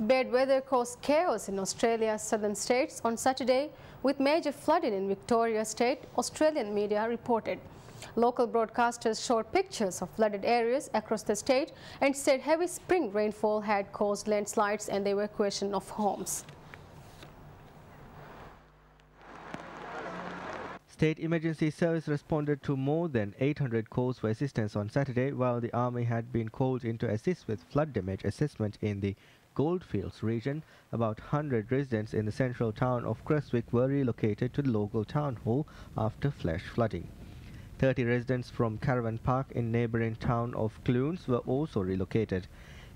Bad weather caused chaos in Australia's southern states on Saturday, with major flooding in Victoria State, Australian media reported. Local broadcasters showed pictures of flooded areas across the state and said heavy spring rainfall had caused landslides and the evacuation of homes. State Emergency Service responded to more than 800 calls for assistance on Saturday, while the Army had been called in to assist with flood damage assessment in the Goldfields region. About 100 residents in the central town of Creswick were relocated to the local town hall after flash flooding. 30 residents from Caravan Park in neighbouring town of Clunes were also relocated.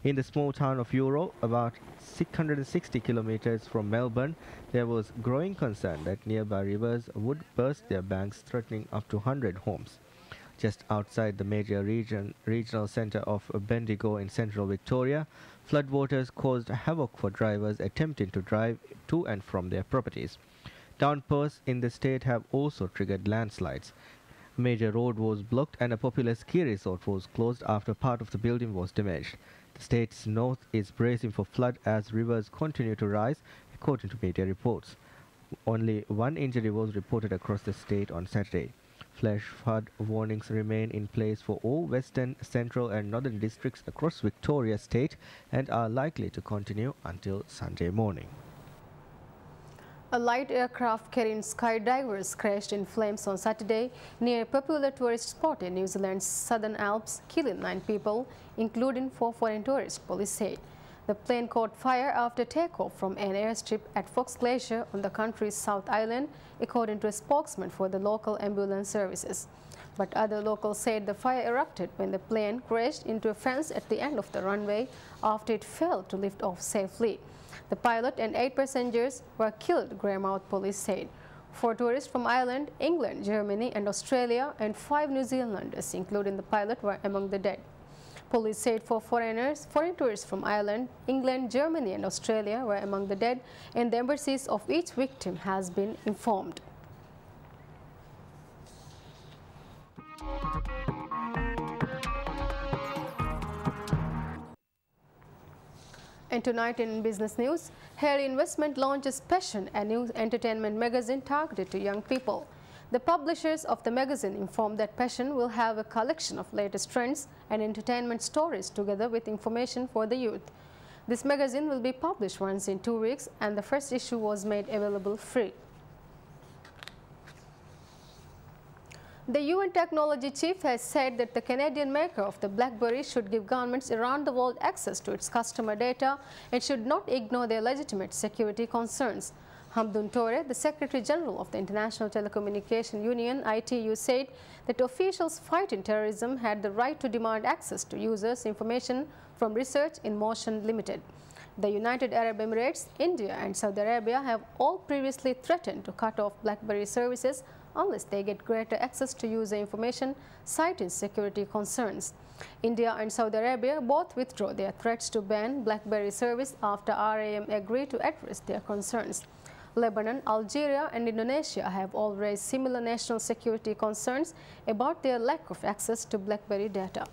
In the small town of Euro, about 660 kilometers from Melbourne, there was growing concern that nearby rivers would burst their banks, threatening up to 100 homes. Just outside the major regional centre of Bendigo in central Victoria, floodwaters caused havoc for drivers attempting to drive to and from their properties. Downpours in the state have also triggered landslides. A major road was blocked and a popular ski resort was closed after part of the building was damaged. The state's north is bracing for flood as rivers continue to rise, according to media reports. Only one injury was reported across the state on Saturday. Flash flood warnings remain in place for all western, central and northern districts across Victoria State and are likely to continue until Sunday morning. A light aircraft carrying skydivers crashed in flames on Saturday near a popular tourist spot in New Zealand's southern Alps, killing 9 people, including 4 foreign tourists, police said. The plane caught fire after takeoff from an airstrip at Fox Glacier on the country's South Island, according to a spokesman for the local ambulance services. But other locals said the fire erupted when the plane crashed into a fence at the end of the runway after it failed to lift off safely. The pilot and 8 passengers were killed, Greymouth police said. 4 tourists from Ireland, England, Germany and Australia and 5 New Zealanders, including the pilot, were among the dead. Police said 4 foreign tourists from Ireland, England, Germany and Australia were among the dead, and the embassies of each victim has been informed. And tonight in business news, Harry Investment launches Passion, a new entertainment magazine targeted to young people. The publishers of the magazine informed that Passion will have a collection of latest trends and entertainment stories together with information for the youth. This magazine will be published once in 2 weeks and the first issue was made available free. The UN Technology Chief has said that the Canadian maker of the BlackBerry should give governments around the world access to its customer data and should not ignore their legitimate security concerns. Hamdun Toure, the Secretary General of the International Telecommunication Union, ITU, said that officials fighting terrorism had the right to demand access to users' information from Research in Motion Limited. The United Arab Emirates, India and Saudi Arabia have all previously threatened to cut off BlackBerry services unless they get greater access to user information, citing security concerns. India and Saudi Arabia both withdrew their threats to ban BlackBerry service after RAM agreed to address their concerns. Lebanon, Algeria and Indonesia have all raised similar national security concerns about their lack of access to BlackBerry data.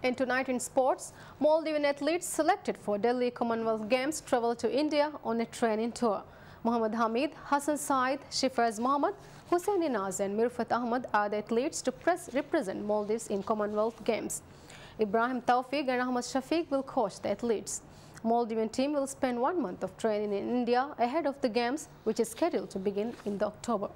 And tonight in sports, Maldivian athletes selected for Delhi Commonwealth Games travel to India on a training tour. Mohammad Hamid, Hassan Saeed, Shifraz Mohammad, Hussein Inaz and Mirfat Ahmad are the athletes to represent Maldives in Commonwealth Games. Ibrahim Tawfiq and Ahmad Shafiq will coach the athletes. Maldivian team will spend 1 month of training in India ahead of the Games, which is scheduled to begin in October.